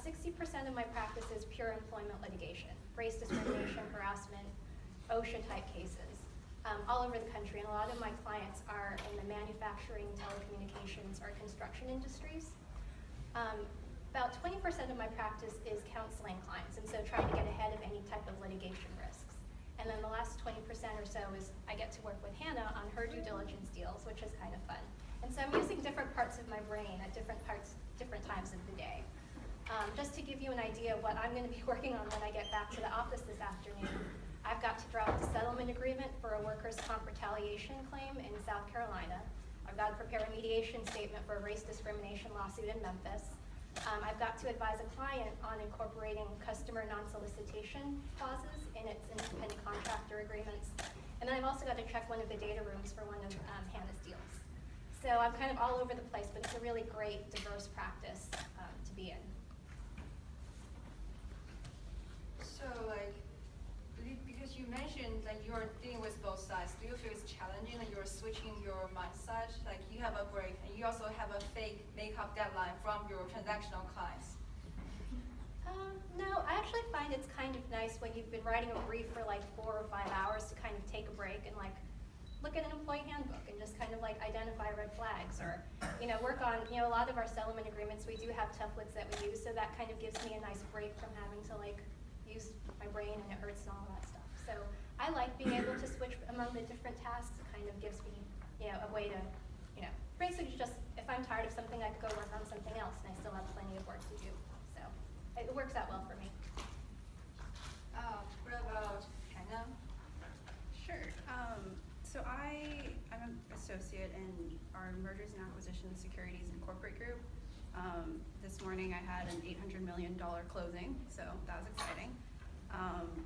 about 60% of my practice is pure employment litigation, race discrimination, harassment, OSHA type cases, all over the country. And a lot of my clients are in the manufacturing, telecommunications, or construction industries. About 20% of my practice is counseling clients, and so trying to get ahead of any type of litigation risks. And then the last 20% or so is I get to work with Hannah on her due diligence deals, which is kind of fun. And so I'm using different parts of my brain at different times of the day. Just to give you an idea of what I'm going to be working on when I get back to the office this afternoon, I've got to draft a settlement agreement for a workers' comp retaliation claim in South Carolina. I've got to prepare a mediation statement for a race discrimination lawsuit in Memphis. I've got to advise a client on incorporating customer non-solicitation clauses in its independent contractor agreements. And then I've also got to check one of the data rooms for one of Hannah's deals. So I'm kind of all over the place, but it's a really great, diverse practice to be in. So, because you mentioned that you're dealing with both sides, do you feel it's challenging that you're switching your mindset? Like you have a break, and you also have a fake makeup deadline from your transactional clients. No, I actually find it's kind of nice when you've been writing a brief for like 4 or 5 hours to kind of take a break and like look at an employee handbook and just kind of like identify red flags, or work on a lot of our settlement agreements. We do have templates that we use, so that kind of gives me a nice break from having to like use my brain and it hurts and all that stuff. So I like being able to switch among the different tasks. It kind of gives me a way to basically just, if I'm tired of something, I could go work on something else and I still have plenty of work to do. So it works out well for me. What about Hannah? Sure. So I'm an associate in our mergers and acquisitions, securities, and corporate group. This morning I had an $800 million closing, so that was exciting.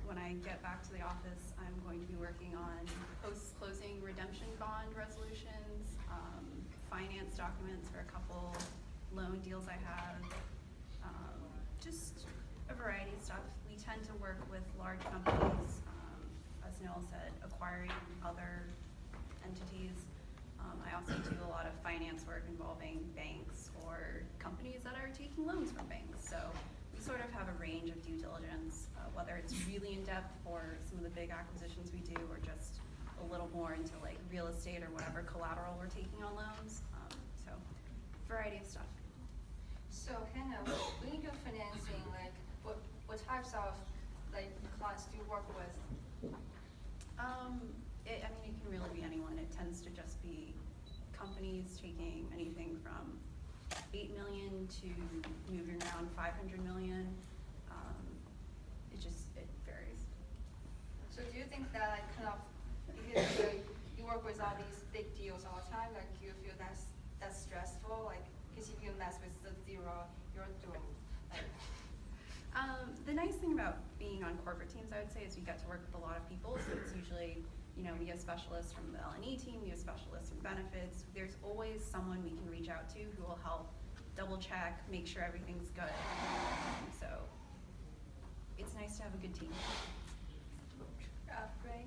When I get back to the office, I'm going to be working on post-closing redemption bond resolutions, finance documents for a couple loan deals I have, just a variety of stuff. We tend to work with large companies, as Noel said, acquiring other entities. I also do a lot of finance work involving banks or companies that are taking loans from banks. So we sort of have a range of due diligence, whether it's really in-depth for some of the big acquisitions we do, or just a little more into like real estate or whatever collateral we're taking on loans. So variety of stuff. So Hannah, when you do financing, like what types of clients do you work with? It can really be anyone. It tends to just be companies taking anything from 8 million to moving around 500 million. It varies. So do you think that because you work with all these big deals all the time, like you feel that's stressful? Like, because if you mess with the zero, you're doomed. The nice thing about being on corporate teams, I would say, is you get to work with a lot of people. So it's usually, we have specialists from the L&E team, we have specialists from benefits. There's always someone we can reach out to who will help double check, make sure everything's good. So it's nice to have a good team. Ray?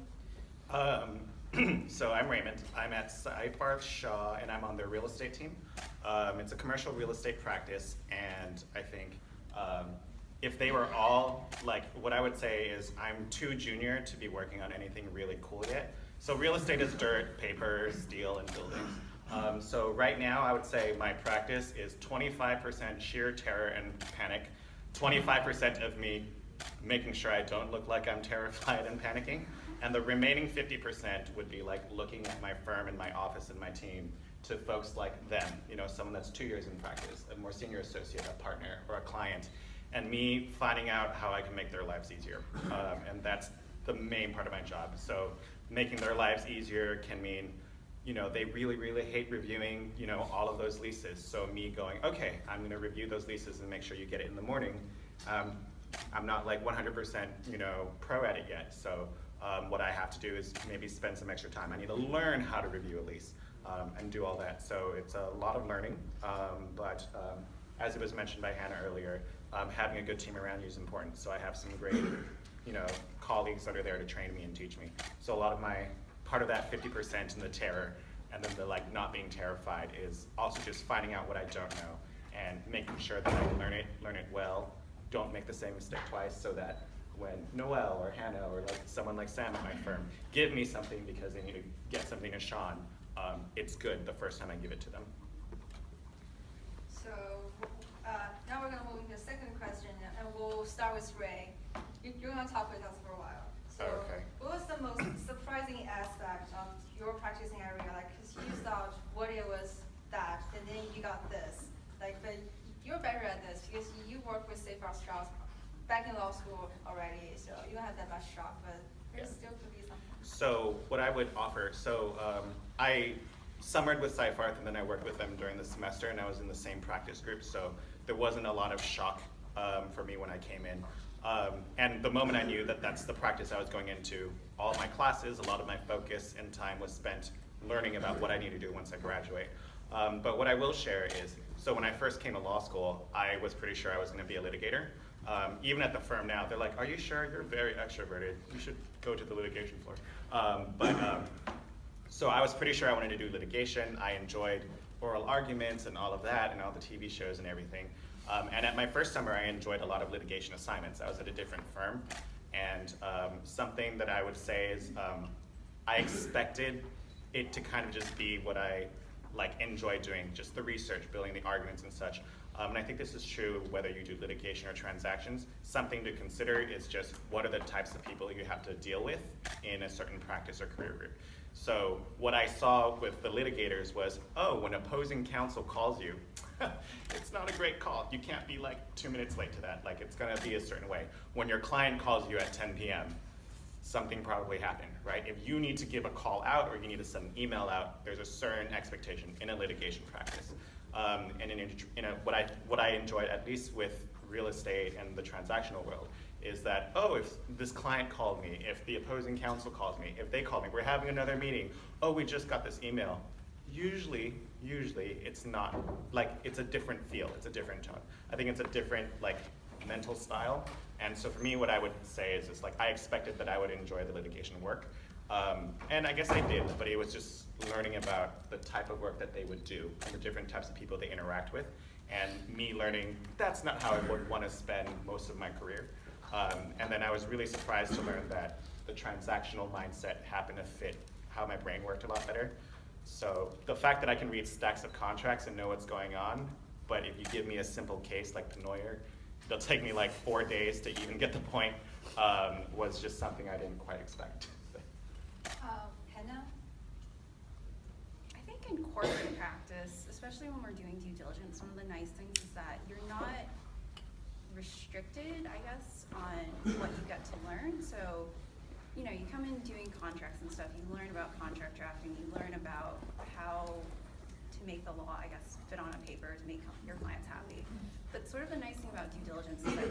So I'm Raymond. I'm at Seyfarth Shaw, and I'm on their real estate team. It's a commercial real estate practice, and I think if they were all, what I would say is I'm too junior to be working on anything really cool yet. So real estate is dirt, paper, steel, and buildings. So right now, I would say my practice is 25% sheer terror and panic, 25% of me making sure I don't look like I'm terrified and panicking, and the remaining 50% would be like looking at my firm and my office and my team to folks like them, someone that's 2 years in practice, a more senior associate, a partner, or a client, and me finding out how I can make their lives easier. And that's the main part of my job. So making their lives easier can mean, they really, really hate reviewing, all of those leases. So me going, okay, I'm gonna review those leases and make sure you get it in the morning. I'm not like 100%, pro at it yet. So what I have to do is maybe spend some extra time. I need to learn how to review a lease and do all that. So it's a lot of learning, but as it was mentioned by Hannah earlier, having a good team around you is important. So I have some great, colleagues that are there to train me and teach me. So a lot of part of that 50% in the terror and then the not being terrified is also just finding out what I don't know and making sure that I learn it well, don't make the same mistake twice, so that when Noel or Hannah or like someone like Sam at my firm give me something because they need to get something to Sean, it's good the first time I give it to them. So now we're going to move into the second question, and we'll start with Ray. You're going to talk with us for a while. So Okay. what was the most surprising aspect of your practicing area? Like, because you thought what it was that, and then you got this. Like, but you're better at this because you work with Safe Strauss back in law school already, so you don't have that much shock, but there still could be something. So what I would offer, I summered with Seyfarth and then I worked with them during the semester, and I was in the same practice group, so there wasn't a lot of shock for me when I came in. And the moment I knew that that's the practice I was going into, all of my classes, a lot of my focus and time was spent learning about what I need to do once I graduate. But what I will share is, so when I first came to law school, I was pretty sure I was going to be a litigator. Even at the firm now, they're like, are you sure? You're very extroverted. You should go to the litigation floor. So I was pretty sure I wanted to do litigation. I enjoyed oral arguments and all of that and all the TV shows and everything. And at my first summer, I enjoyed a lot of litigation assignments. I was at a different firm. And something that I would say is I expected it to kind of just be what I enjoy doing, just the research, building the arguments and such. And I think this is true whether you do litigation or transactions. Something to consider is just what are the types of people you have to deal with in a certain practice or career group. So what I saw with the litigators was, oh, when opposing counsel calls you, it's not a great call. You can't be like 2 minutes late to that. Like, it's gonna be a certain way. When your client calls you at 10 p.m., something probably happened, right? If you need to give a call out or you need to send an email out, there's a certain expectation in a litigation practice. And what I enjoyed, at least with real estate and the transactional world, is that, oh, if this client called me, if the opposing counsel calls me, if they call me, we're having another meeting, oh, we just got this email. Usually it's not, like, it's a different feel, it's a different tone. I think it's a different, mental style. And so for me, what I would say is just, I expected that I would enjoy the litigation work. And I guess I did, but it was just learning about the type of work that they would do and the different types of people they interact with, and me learning that's not how I would want to spend most of my career. And then I was really surprised to learn that the transactional mindset happened to fit how my brain worked a lot better. So the fact that I can read stacks of contracts and know what's going on, but if you give me a simple case like Penoyer, it'll take me 4 days to even get the point, was just something I didn't quite expect. Hannah? I think in corporate practice, especially when we're doing due diligence, one of the nice things is that you're not restricted, I guess, on what you get to learn. So, you come in doing contracts and stuff, you learn about contract drafting, you learn about how to make the law, I guess, fit on a paper to make your clients happy. But sort of the nice thing about due diligence is that